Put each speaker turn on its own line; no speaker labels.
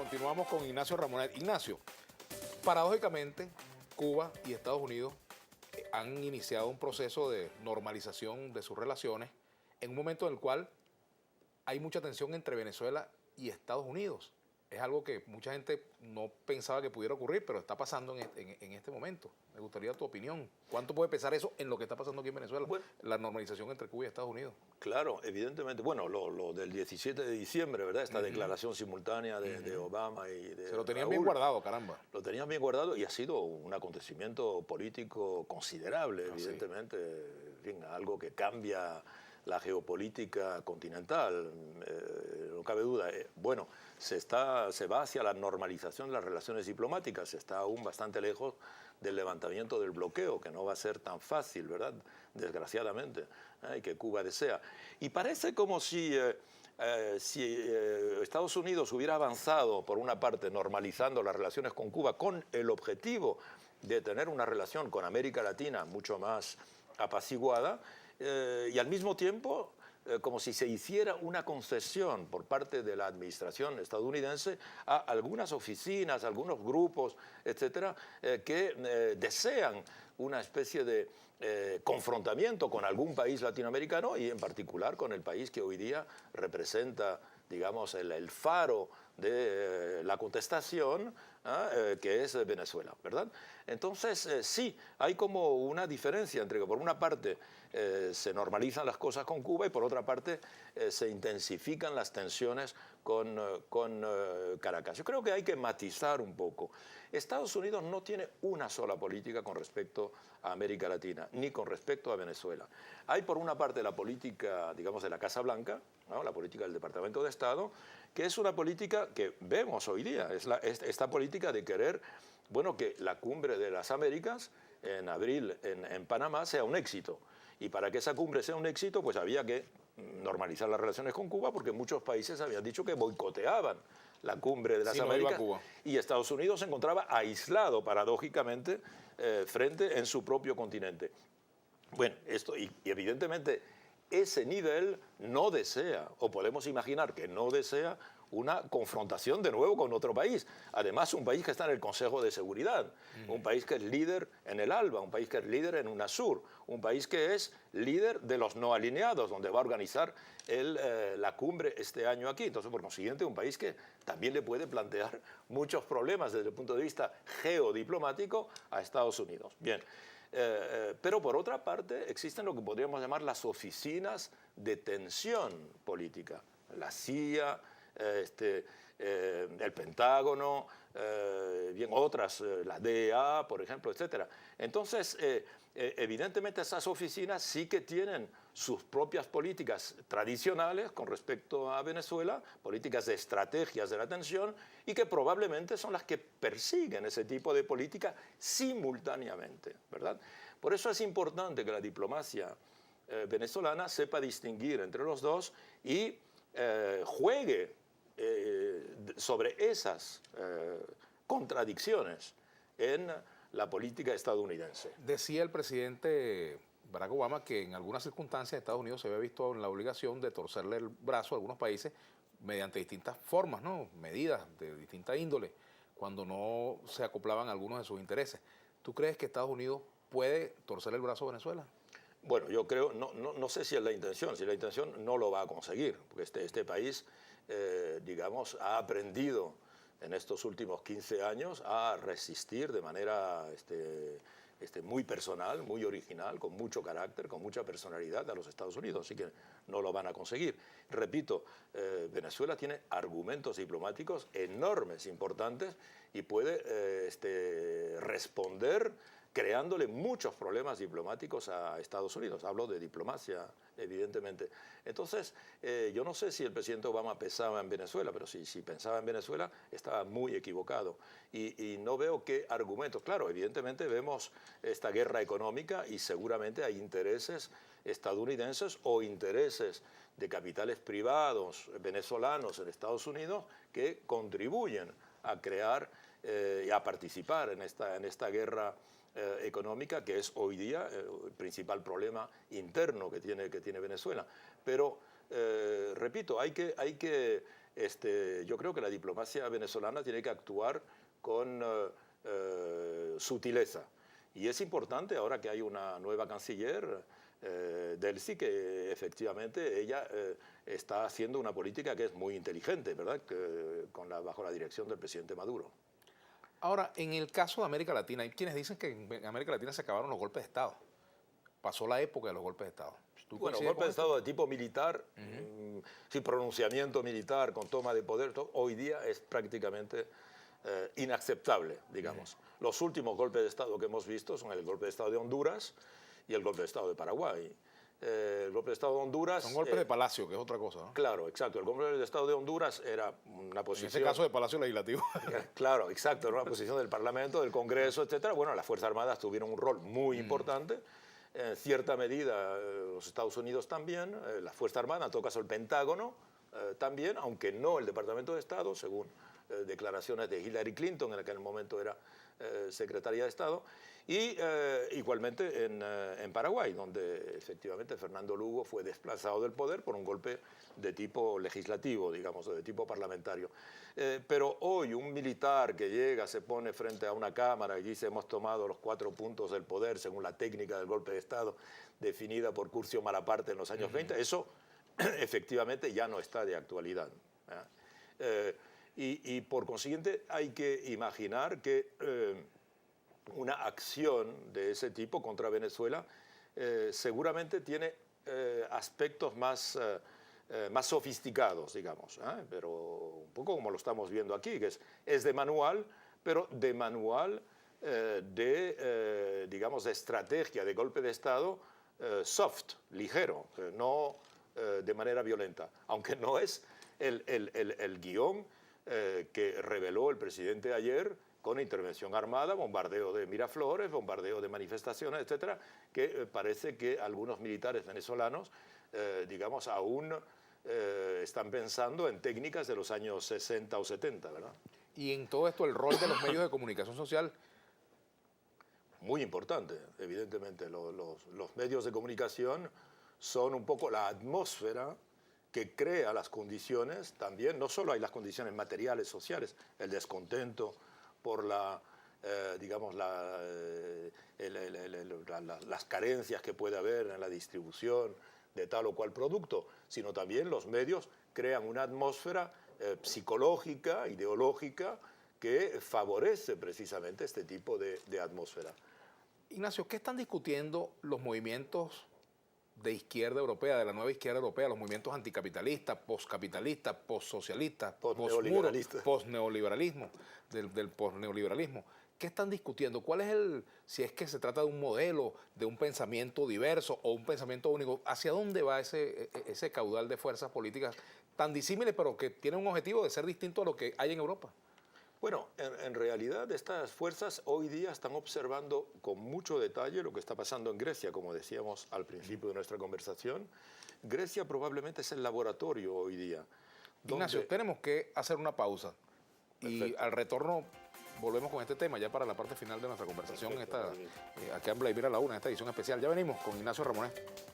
Continuamos con Ignacio Ramonet. Ignacio, paradójicamente, Cuba y Estados Unidos han iniciado un proceso de normalización de sus relaciones en un momento en el cual hay mucha tensión entre Venezuela y Estados Unidos. Es algo que mucha gente no pensaba que pudiera ocurrir, pero está pasando en este momento. Me gustaría tu opinión. ¿Cuánto puede pesar eso en lo que está pasando aquí en Venezuela?
Bueno,
la normalización entre Cuba y Estados Unidos.
claro, evidentemente. Bueno, lo del 17 de diciembre, ¿verdad? Esta declaración simultánea de Obama y de
Se lo tenían
Raúl,
bien guardado, caramba.
Lo tenían bien guardado y ha sido un acontecimiento político considerable, evidentemente. En fin, algo que cambia la geopolítica continental, no cabe duda. Bueno, se va hacia la normalización de las relaciones diplomáticas, se está aún bastante lejos del levantamiento del bloqueo, que no va a ser tan fácil, ¿verdad? Desgraciadamente, y que Cuba desea. Y parece como si Estados Unidos hubiera avanzado, por una parte, normalizando las relaciones con Cuba con el objetivo de tener una relación con América Latina mucho más apaciguada, y al mismo tiempo como si se hiciera una concesión por parte de la administración estadounidense a algunas oficinas, algunos grupos, etcétera, que desean una especie de confrontamiento con algún país latinoamericano y en particular con el país que hoy día representa, digamos, el faro de la contestación, que es Venezuela, ¿verdad? Entonces, sí, hay como una diferencia entre que por una parte se normalizan las cosas con Cuba y por otra parte se intensifican las tensiones con Caracas. Yo creo que hay que matizar un poco. Estados Unidos no tiene una sola política con respecto a América Latina, ni con respecto a Venezuela. Hay por una parte la política, digamos, de la Casa Blanca, ¿no? La política del Departamento de Estado, que es una política que vemos hoy día, es esta política de querer, bueno, que la cumbre de las Américas en abril en Panamá sea un éxito. Y para que esa cumbre sea un éxito, pues había que normalizar las relaciones con Cuba, porque muchos países habían dicho que boicoteaban la cumbre de las Américas, y Estados Unidos se encontraba aislado, paradójicamente, frente en su propio continente. Bueno, esto, y evidentemente ese nivel no desea, o podemos imaginar que no desea, una confrontación de nuevo con otro país. Además, un país que está en el Consejo de Seguridad, un país que es líder en el ALBA, un país que es líder en UNASUR, un país que es líder de los no alineados, donde va a organizar la cumbre este año aquí. Entonces, por consiguiente, un país que también le puede plantear muchos problemas desde el punto de vista geodiplomático a Estados Unidos. Bien. Pero por otra parte existen lo que podríamos llamar las oficinas de tensión política, la CIA, el Pentágono, bien otras, la DEA, por ejemplo, etcétera. Entonces, evidentemente esas oficinas sí que tienen sus propias políticas tradicionales con respecto a Venezuela, políticas de estrategias de la tensión, y que probablemente son las que persiguen ese tipo de política simultáneamente, ¿verdad? Por eso es importante que la diplomacia venezolana sepa distinguir entre los dos y juegue sobre esas contradicciones en la política estadounidense.
Decía el presidente Barack Obama que en algunas circunstancias Estados Unidos se había visto en la obligación de torcerle el brazo a algunos países mediante distintas formas, ¿no? Medidas de distinta índole, cuando no se acoplaban algunos de sus intereses. ¿Tú crees que Estados Unidos puede torcerle el brazo a Venezuela?
Bueno, yo creo, no sé si es la intención, si la intención no lo va a conseguir, porque este país, digamos, ha aprendido en estos últimos 15 años a resistir de manera muy personal, muy original, con mucho carácter, con mucha personalidad a los Estados Unidos, así que no lo van a conseguir. Repito, Venezuela tiene argumentos diplomáticos enormes, importantes, y puede responder creándole muchos problemas diplomáticos a Estados Unidos. Hablo de diplomacia, evidentemente. Entonces, yo no sé si el presidente Obama pensaba en Venezuela, pero si pensaba en Venezuela, estaba muy equivocado. Y no veo qué argumentos. Claro, evidentemente vemos esta guerra económica y seguramente hay intereses estadounidenses o intereses de capitales privados venezolanos en Estados Unidos que contribuyen a crear y a participar en esta guerra económica, que es hoy día el principal problema interno que tiene Venezuela. Pero, repito, hay que yo creo que la diplomacia venezolana tiene que actuar con sutileza. Y es importante ahora que hay una nueva canciller, Delcy, que efectivamente ella está haciendo una política que es muy inteligente, ¿verdad? Bajo la dirección del presidente Maduro.
Ahora, en el caso de América Latina, hay quienes dicen que en América Latina se acabaron los golpes de Estado. Pasó la época de los golpes de Estado.
Bueno, golpes de Estado de tipo militar, sin pronunciamiento militar, con toma de poder, hoy día es prácticamente inaceptable, digamos. Los últimos golpes de Estado que hemos visto son el golpe de Estado de Honduras y el golpe de Estado de Paraguay. El golpe de Estado de Honduras...
Son golpes de Palacio, que es otra cosa, ¿no?
Claro, exacto. El golpe de Estado de Honduras era una posición...
En ese caso de Palacio Legislativo.
Claro, exacto. Era una posición del Parlamento, del Congreso, etcétera. Bueno, las Fuerzas Armadas tuvieron un rol muy importante. En cierta medida, los Estados Unidos también. Las Fuerzas Armadas, en todo caso el Pentágono también, aunque no el Departamento de Estado, según declaraciones de Hillary Clinton, en aquel momento era secretaria de Estado. Y igualmente en Paraguay, donde efectivamente Fernando Lugo fue desplazado del poder por un golpe de tipo legislativo, digamos, de tipo parlamentario. Pero hoy un militar que llega, se pone frente a una cámara y dice hemos tomado los 4 puntos del poder según la técnica del golpe de Estado definida por Curcio Malaparte en los años 20, eso efectivamente ya no está de actualidad. Y por consiguiente hay que imaginar que una acción de ese tipo contra Venezuela seguramente tiene aspectos más sofisticados, digamos, pero un poco como lo estamos viendo aquí, que es de manual, pero de manual digamos, de estrategia de golpe de Estado soft, ligero, no de manera violenta, aunque no es el guión que reveló el presidente ayer con intervención armada, bombardeo de Miraflores, bombardeo de manifestaciones, etcétera, que parece que algunos militares venezolanos, digamos, aún están pensando en técnicas de los años 60 o 70, ¿verdad?
Y en todo esto, el rol de los medios de comunicación social.
Muy importante, evidentemente. Los medios de comunicación son un poco la atmósfera que crea las condiciones también, no solo hay las condiciones materiales, sociales, el descontento por digamos, las carencias que puede haber en la distribución de tal o cual producto, sino también los medios crean una atmósfera psicológica, ideológica, que favorece precisamente este tipo de atmósfera.
Ignacio, ¿qué están discutiendo los movimientos de izquierda europea, de la nueva izquierda europea, los movimientos anticapitalistas, postcapitalistas, postsocialistas, postneoliberalismo, del postneoliberalismo? ¿Qué están discutiendo? ¿Cuál es si es que se trata de un modelo, de un pensamiento diverso o un pensamiento único? ¿Hacia dónde va ese caudal de fuerzas políticas tan disímiles, pero que tienen un objetivo de ser distinto a lo que hay en Europa?
Bueno, en realidad estas fuerzas hoy día están observando con mucho detalle lo que está pasando en Grecia, como decíamos al principio de nuestra conversación. Grecia probablemente es el laboratorio hoy día.
Ignacio, tenemos que hacer una pausa.
Perfecto.
Y al retorno volvemos con este tema ya para la parte final de nuestra conversación aquí en Vladimir a la Una, en esta edición especial. Ya venimos con Ignacio Ramonet.